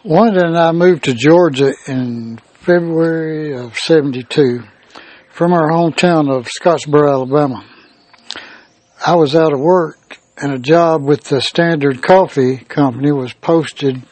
Wanda and I moved to Georgia in February of '72 from our hometown of Scottsboro, Alabama. I was out of work and a job with the Standard Coffee Company was posted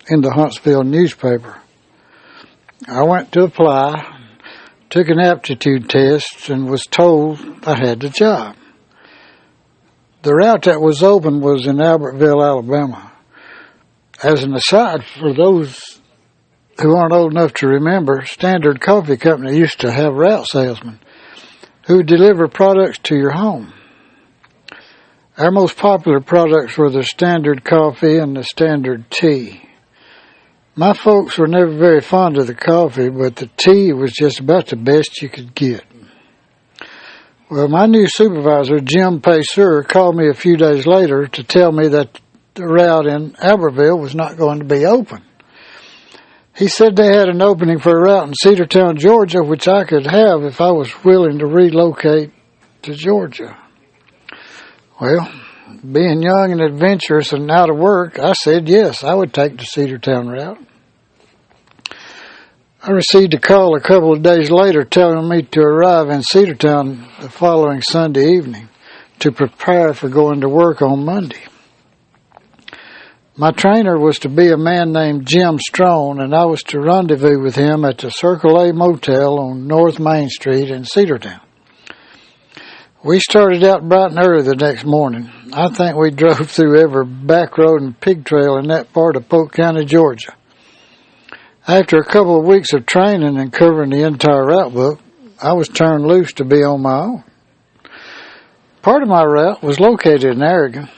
in the Huntsville newspaper. I went to apply, took an aptitude test, and was told I had the job. The route that was open was in Albertville, Alabama. As an aside, for those who aren't old enough to remember, Standard Coffee Company used to have route salesmen who would deliver products to your home. Our most popular products were the Standard Coffee and the Standard Tea. My folks were never very fond of the coffee, but the tea was just about the best you could get. Well, my new supervisor, Jim Pacer, called me a few days later to tell me that the route in Albertville was not going to be open. He said they had an opening for a route in Cedartown, Georgia, which I could have if I was willing to relocate to Georgia. Well, being young and adventurous and out of work, I said yes, I would take the Cedartown route. I received a call a couple of days later telling me to arrive in Cedartown the following Sunday evening to prepare for going to work on Monday. My trainer was to be a man named Jim Strone, and I was to rendezvous with him at the Circle A Motel on North Main Street in Cedartown. We started out bright and early the next morning. I think we drove through every back road and pig trail in that part of Polk County, Georgia. After a couple of weeks of training and covering the entire route book, I was turned loose to be on my own. Part of my route was located in Aragon.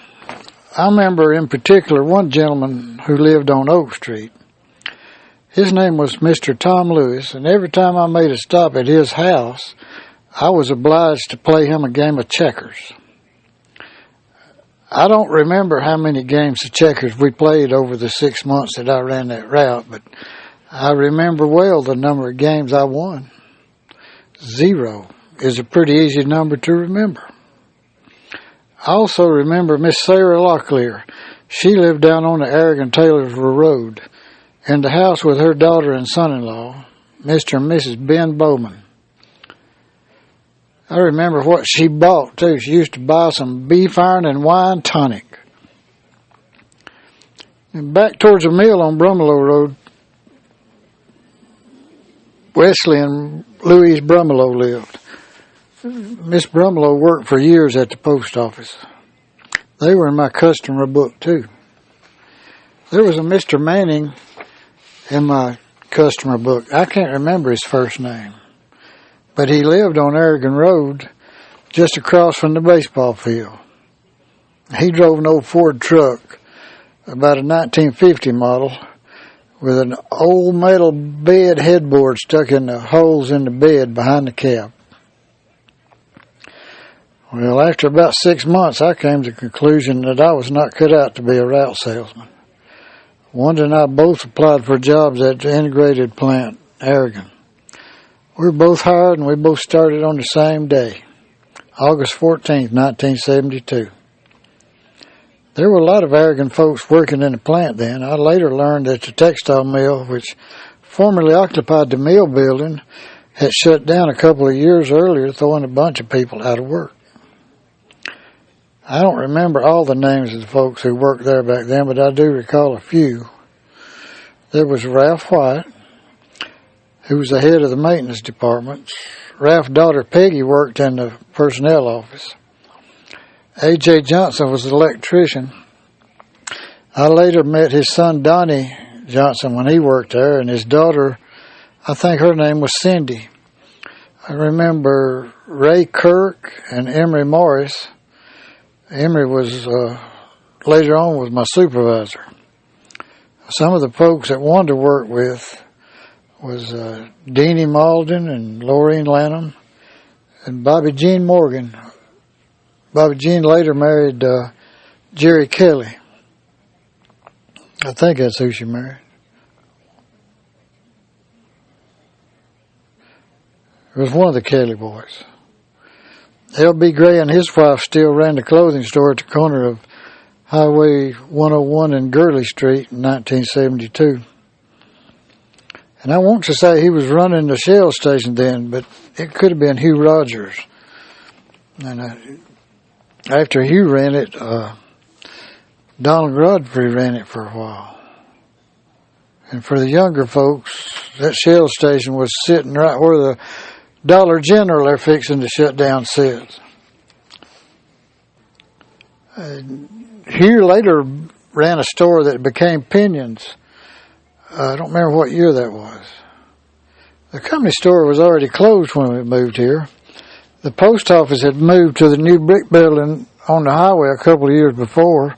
I remember in particular one gentleman who lived on Oak Street. His name was Mr. Tom Lewis, and every time I made a stop at his house, I was obliged to play him a game of checkers. I don't remember how many games of checkers we played over the 6 months that I ran that route, but I remember well the number of games I won. 0 is a pretty easy number to remember. I also remember Miss Sarah Locklear. She lived down on the Aragon-Taylorsville Road in the house with her daughter and son-in-law, Mr. and Mrs. Ben Bowman. I remember what she bought, too. She used to buy some beef iron and wine tonic. And back towards the mill on Brumelow Road, Wesley and Louise Brumelow lived. Miss Brumelow worked for years at the post office. They were in my customer book, too. There was a Mr. Manning in my customer book. I can't remember his first name, but he lived on Aragon Road just across from the baseball field. He drove an old Ford truck, about a 1950 model, with an old metal bed headboard stuck in the holes in the bed behind the cab. Well, after about 6 months, I came to the conclusion that I was not cut out to be a route salesman. Wanda and I both applied for jobs at the integrated plant, Aragon. We were both hired and we both started on the same day, August 14th, 1972. There were a lot of Aragon folks working in the plant then. I later learned that the textile mill, which formerly occupied the mill building, had shut down a couple of years earlier, throwing a bunch of people out of work. I don't remember all the names of the folks who worked there back then, but I do recall a few. There was Ralph White, who was the head of the maintenance department. Ralph's daughter Peggy worked in the personnel office. A.J. Johnson was an electrician. I later met his son Donnie Johnson when he worked there, and his daughter, I think her name was Cindy. I remember Ray Kirk and Emery Morris. Emery was, later on, was my supervisor. Some of the folks that wanted to work with was Deanie Malden and Laureen Lanham and Bobby Jean Morgan. Bobby Jean later married Jerry Kelly. I think that's who she married. It was one of the Kelly boys. L.B. Gray and his wife still ran the clothing store at the corner of Highway 101 and Gurley Street in 1972. And I want to say he was running the Shell station then, but it could have been Hugh Rogers. And after Hugh ran it, Donald Godfrey ran it for a while. And for the younger folks, that Shell station was sitting right where the Dollar General they're fixing to shut down sits. Hugh later ran a store that became Pinion's. I don't remember what year that was. The company store was already closed when we moved here. The post office had moved to the new brick building on the highway a couple of years before,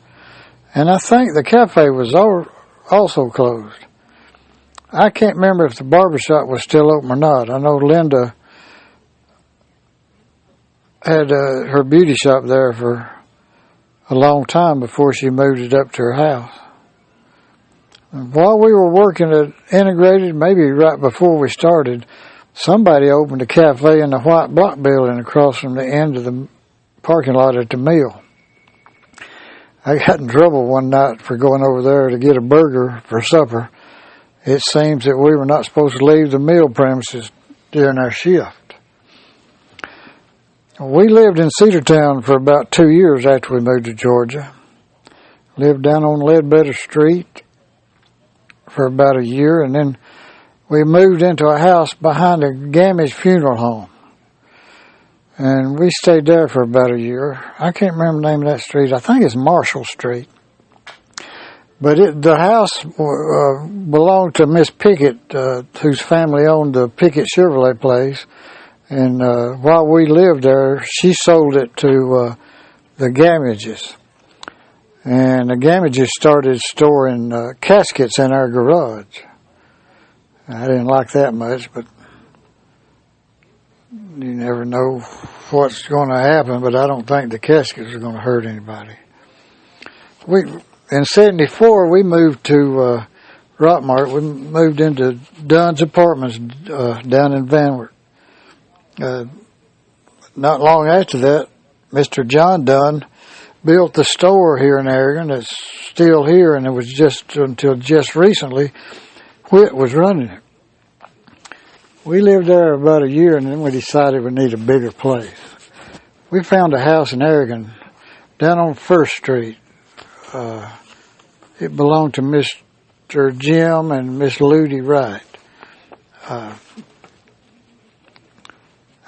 and I think the cafe was also closed. I can't remember if the barbershop was still open or not. I know Linda had her beauty shop there for a long time before she moved it up to her house. And while we were working at Integrated, maybe right before we started, somebody opened a cafe in the white block building across from the end of the parking lot at the mill. I got in trouble one night for going over there to get a burger for supper. It seems that we were not supposed to leave the mill premises during our shift. We lived in Cedartown for about 2 years after we moved to Georgia. Lived down on Ledbetter Street for about a year, and then we moved into a house behind a Gamage funeral home. And we stayed there for about a year. I can't remember the name of that street. I think it's Marshall Street. But the house belonged to Miss Pickett, whose family owned the Pickett Chevrolet place. And while we lived there, she sold it to the Gamages. And the Gamages started storing caskets in our garage. I didn't like that much, but you never know what's going to happen, but I don't think the caskets are going to hurt anybody. In 74, we moved to Rockmart. We moved into Dunn's Apartments down in Van Wert. Not long after that, Mr. John Dunn built the store here in Aragon that's still here, and it was just until just recently Whit was running it. We lived there about a year, and then we decided we need a bigger place. We found a house in Aragon down on 1st Street. It belonged to Mr. Jim and Miss Ludi Wright.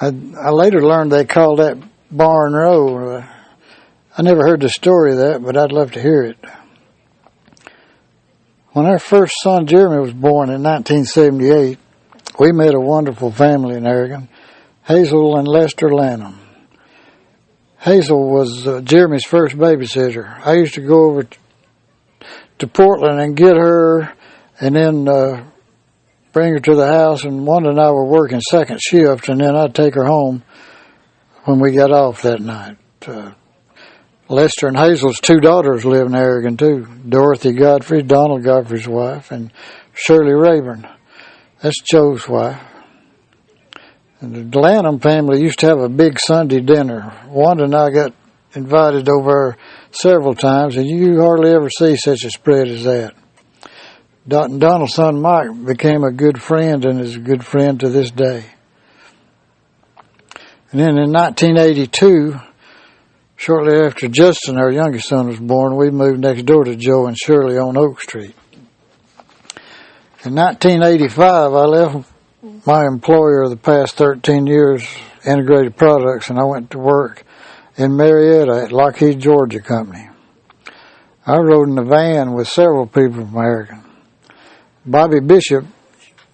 I later learned they called that Barn Row. I never heard the story of that, but I'd love to hear it. When our first son Jeremy was born in 1978, we met a wonderful family in Aragon, Hazel and Lester Lanham. Hazel was Jeremy's first babysitter. I used to go over to Portland and get her and then bring her to the house, and Wanda and I were working second shift, and then I'd take her home when we got off that night. Lester and Hazel's 2 daughters live in Aragon too. Dorothy Godfrey, Donald Godfrey's wife, and Shirley Rayburn. That's Joe's wife. And the Lanham family used to have a big Sunday dinner. Wanda and I got invited over several times, and you hardly ever see such a spread as that. Donald's son Mike became a good friend and is a good friend to this day. And then in 1982, shortly after Justin, our youngest son, was born, we moved next door to Joe and Shirley on Oak Street. In 1985, I left my employer of the past 13 years, Integrated Products, and I went to work in Marietta at Lockheed Georgia Company. I rode in a van with several people from Aragon. Bobby Bishop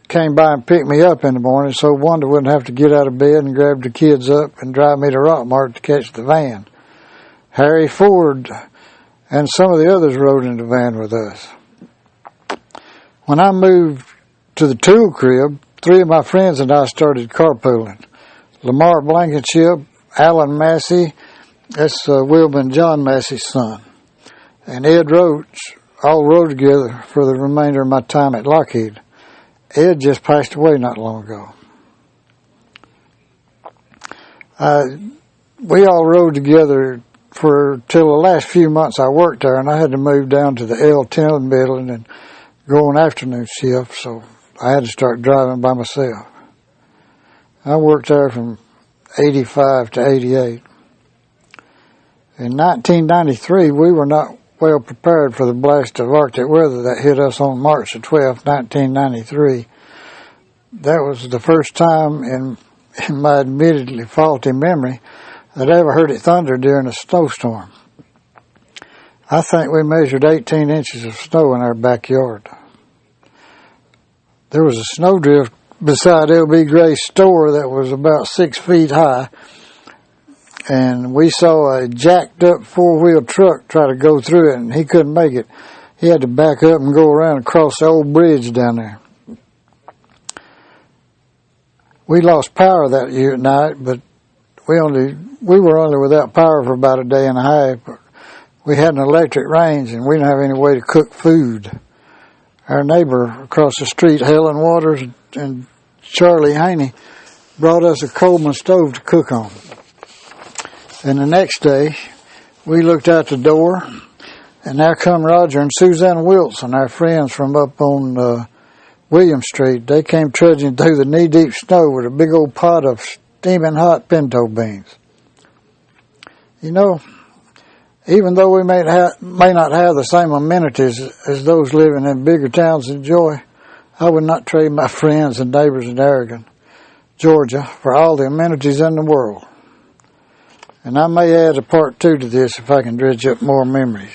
came by and picked me up in the morning so Wanda wouldn't have to get out of bed and grab the kids up and drive me to Rockmart to catch the van. Harry Ford and some of the others rode in the van with us. When I moved to the tool crib, 3 of my friends and I started carpooling. Lamar Blankenship, Alan Massey, that's Wilbur and John Massey's son, and Ed Roach, all rode together for the remainder of my time at Lockheed. Ed just passed away not long ago. We all rode together till the last few months I worked there, and I had to move down to the L10 building and go on afternoon shift, so I had to start driving by myself. I worked there from 85 to 88. In 1993, we were not well prepared for the blast of Arctic weather that hit us on March the 12th, 1993. That was the first time in my admittedly faulty memory that I ever heard it thunder during a snowstorm. I think we measured 18 inches of snow in our backyard. There was a snowdrift beside L.B. Gray's store that was about 6 feet high, and we saw a jacked up 4-wheel truck try to go through it, and he couldn't make it. He had to back up and go around and cross the old bridge down there. We lost power that night, but we were only without power for about a day and a half. We had an electric range, and we didn't have any way to cook food. Our neighbor across the street, Helen Waters and Charlie Haney, brought us a Coleman stove to cook on. And the next day, we looked out the door, and there come Roger and Suzanne Wilson, our friends from up on William Street. They came trudging through the knee-deep snow with a big old pot of steaming hot pinto beans. You know, even though we may not have the same amenities as those living in bigger towns enjoy, I would not trade my friends and neighbors in Aragon, Georgia, for all the amenities in the world. And I may add a part 2 to this if I can dredge up more memories.